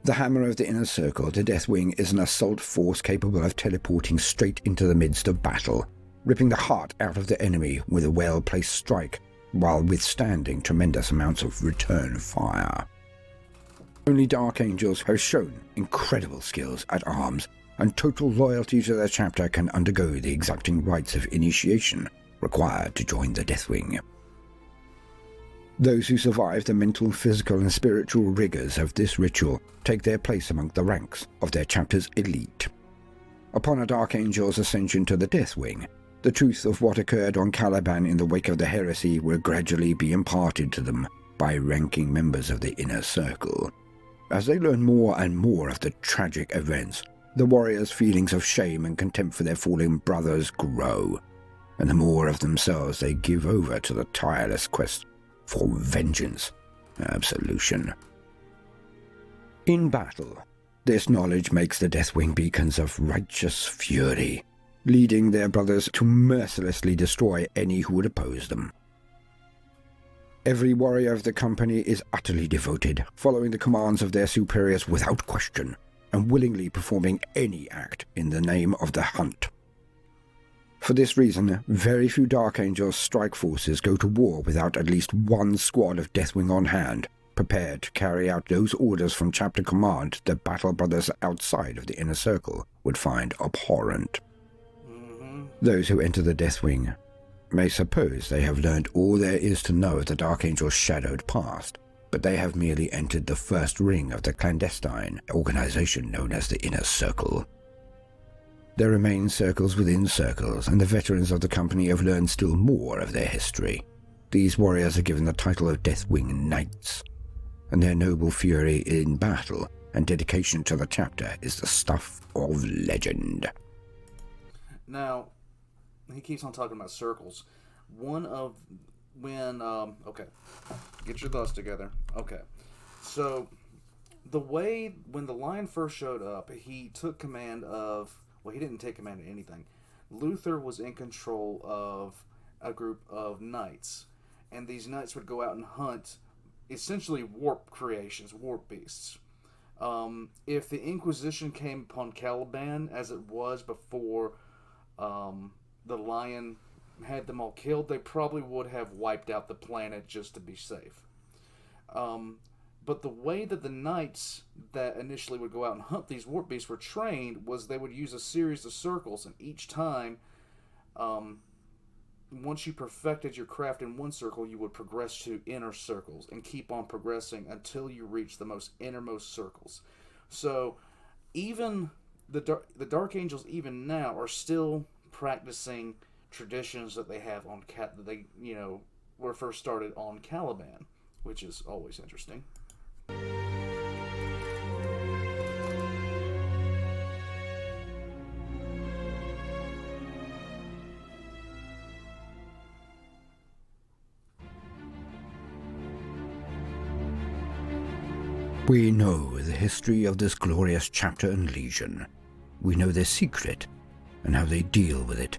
The Hammer of the Inner Circle, the Deathwing, is an assault force capable of teleporting straight into the midst of battle, ripping the heart out of the enemy with a well-placed strike, while withstanding tremendous amounts of return fire. Only Dark Angels have shown incredible skills at arms, and total loyalty to their chapter can undergo the exacting rites of initiation required to join the Deathwing. Those who survive the mental, physical, and spiritual rigors of this ritual take their place among the ranks of their chapter's elite. Upon a Dark Angel's ascension to the Deathwing, the truth of what occurred on Caliban in the wake of the heresy will gradually be imparted to them by ranking members of the Inner Circle. As they learn more and more of the tragic events, the warriors' feelings of shame and contempt for their fallen brothers grow, and the more of themselves they give over to the tireless quest for vengeance and absolution. In battle, this knowledge makes the Deathwing beacons of righteous fury, leading their brothers to mercilessly destroy any who would oppose them. Every warrior of the company is utterly devoted, following the commands of their superiors without question, and willingly performing any act in the name of the hunt. For this reason, very few Dark Angels strike forces go to war without at least one squad of Deathwing on hand, prepared to carry out those orders from Chapter Command that battle brothers outside of the Inner Circle would find abhorrent. Those who enter the Deathwing may suppose they have learned all there is to know of the Dark Angel's shadowed past, but they have merely entered the first ring of the clandestine organization known as the Inner Circle. There remain circles within circles, and the veterans of the company have learned still more of their history. These warriors are given the title of Deathwing Knights, and their noble fury in battle and dedication to the chapter is the stuff of legend. Now, he keeps on talking about circles. Okay, get your thoughts together. Okay, so the way when the Lion first showed up, he took command of. Well, he didn't take command of anything. Luther was in control of a group of knights, and these knights would go out and hunt essentially warp creations, warp beasts. If the Inquisition came upon Caliban, as it was before the Lion had them all killed, they probably would have wiped out the planet just to be safe. But the way that the knights that initially would go out and hunt these warp beasts were trained was they would use a series of circles, and each time, once you perfected your craft in one circle, you would progress to inner circles and keep on progressing until you reach the most innermost circles. So even the Dark Angels even now are still practicing traditions that they have on that they were first started on Caliban, which is always interesting. We know the history of this glorious chapter and legion. We know their secret, and how they deal with it,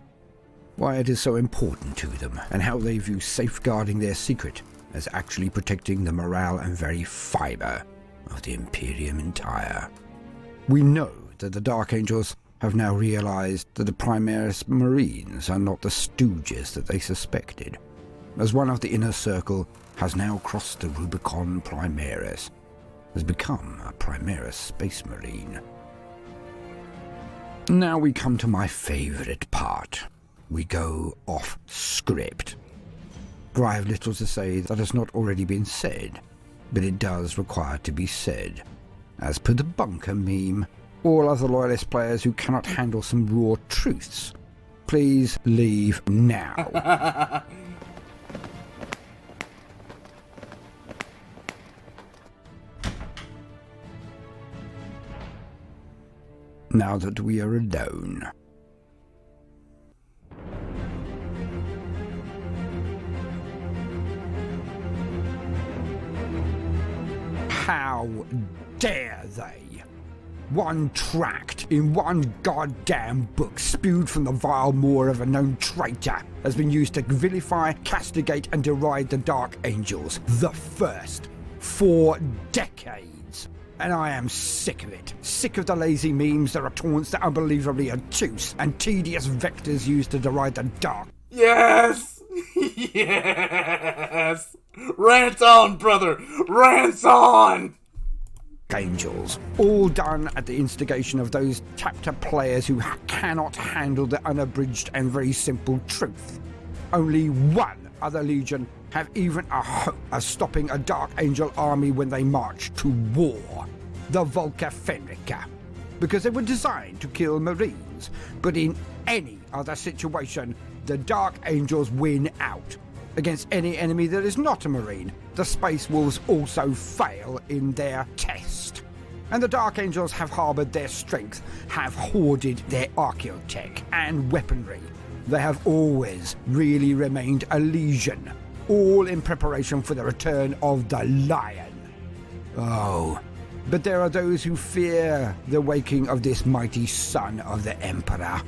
why it is so important to them, and how they view safeguarding their secret as actually protecting the morale and very fibre of the Imperium entire. We know that the Dark Angels have now realized that the Primaris Marines are not the stooges that they suspected, as one of the Inner Circle has now crossed the Rubicon Primaris has become a Primaris Space Marine. Now we come to my favourite part. We go off script. For I have little to say that has not already been said, but it does require to be said. As per the bunker meme, all other Loyalist players who cannot handle some raw truths, please leave now. Now that we are alone. How dare they? One tract in one goddamn book spewed from the vile maw of a known traitor has been used to vilify, castigate and deride the Dark Angels, the first, for decades. And I am sick of it. Sick of the lazy memes, the taunts, the unbelievably obtuse and tedious vectors used to deride the dark. Yes! Yes! Rant on, brother! Rant on! Angels, all done at the instigation of those chapter players who cannot handle the unabridged and very simple truth. Only one other legion have even a hope of stopping a Dark Angel army when they march to war. The Volca Fenrica. Because they were designed to kill Marines, but in any other situation, the Dark Angels win out. Against any enemy that is not a Marine, the Space Wolves also fail in their test. And the Dark Angels have harboured their strength, have hoarded their archaeotech and weaponry. They have always really remained a legion, all in preparation for the return of the Lion. Oh, but there are those who fear the waking of this mighty son of the Emperor.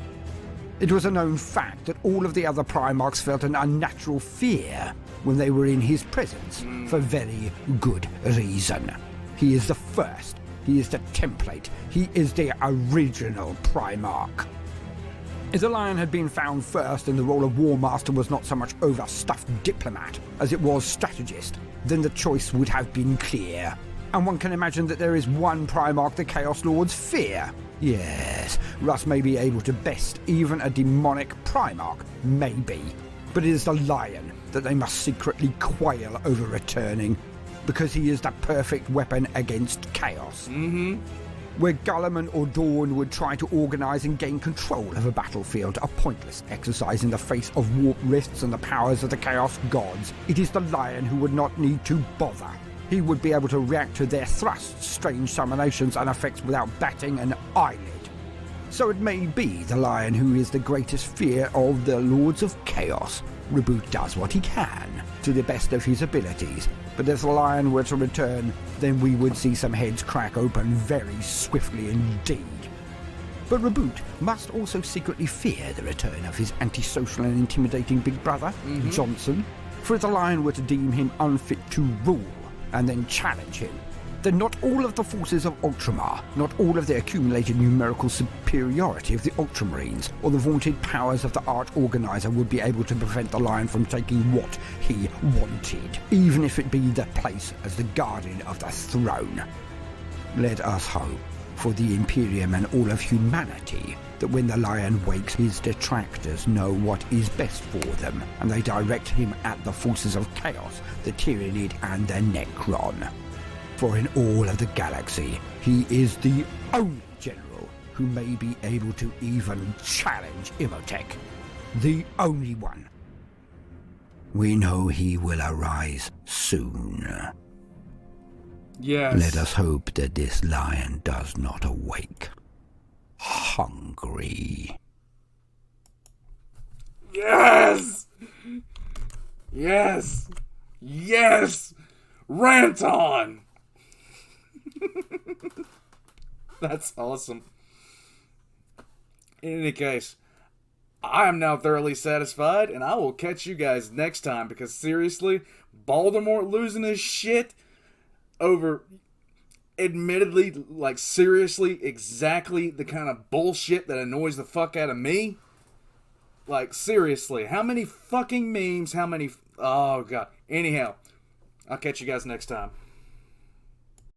It was a known fact that all of the other Primarchs felt an unnatural fear when they were in his presence, for very good reason. He is the first, he is the template, he is the original Primarch. If the Lion had been found first and the role of War Master was not so much overstuffed diplomat as it was strategist, then the choice would have been clear. And one can imagine that there is one Primarch the Chaos Lords fear. Yes, Russ may be able to best even a demonic Primarch, maybe. But it is the Lion that they must secretly quail over returning, because he is the perfect weapon against chaos. Where Gulliman or Dawn would try to organise and gain control of a battlefield, a pointless exercise in the face of warp rifts and the powers of the Chaos Gods, it is the Lion who would not need to bother. He would be able to react to their thrusts, strange summonations and effects without batting an eyelid. So it may be the Lion who is the greatest fear of the Lords of Chaos. Reboot does what he can, to the best of his abilities, but if the Lion were to return, then we would see some heads crack open very swiftly indeed. But Reboot must also secretly fear the return of his antisocial and intimidating big brother, Johnson, for if the Lion were to deem him unfit to rule, and then challenge him, then not all of the forces of Ultramar, not all of the accumulated numerical superiority of the Ultramarines, or the vaunted powers of the Arch-Organizer would be able to prevent the Lion from taking what he wanted, even if it be the place as the guardian of the throne. Let us hope for the Imperium and all of humanity that when the Lion wakes, his detractors know what is best for them, and they direct him at the forces of chaos, the Tyranid and the Necron. For in all of the galaxy, he is the only general who may be able to even challenge Imhotep. The only one. We know he will arise soon. Yes. Let us hope that this Lion does not awake hungry. Yes! Yes! Yes! Rant on! That's awesome. In any case, I am now thoroughly satisfied, and I will catch you guys next time, because seriously, Baldermort losing his shit over, admittedly, like seriously, exactly the kind of bullshit that annoys the fuck out of me. Like, seriously, how many fucking memes, oh god. Anyhow, I'll catch you guys next time.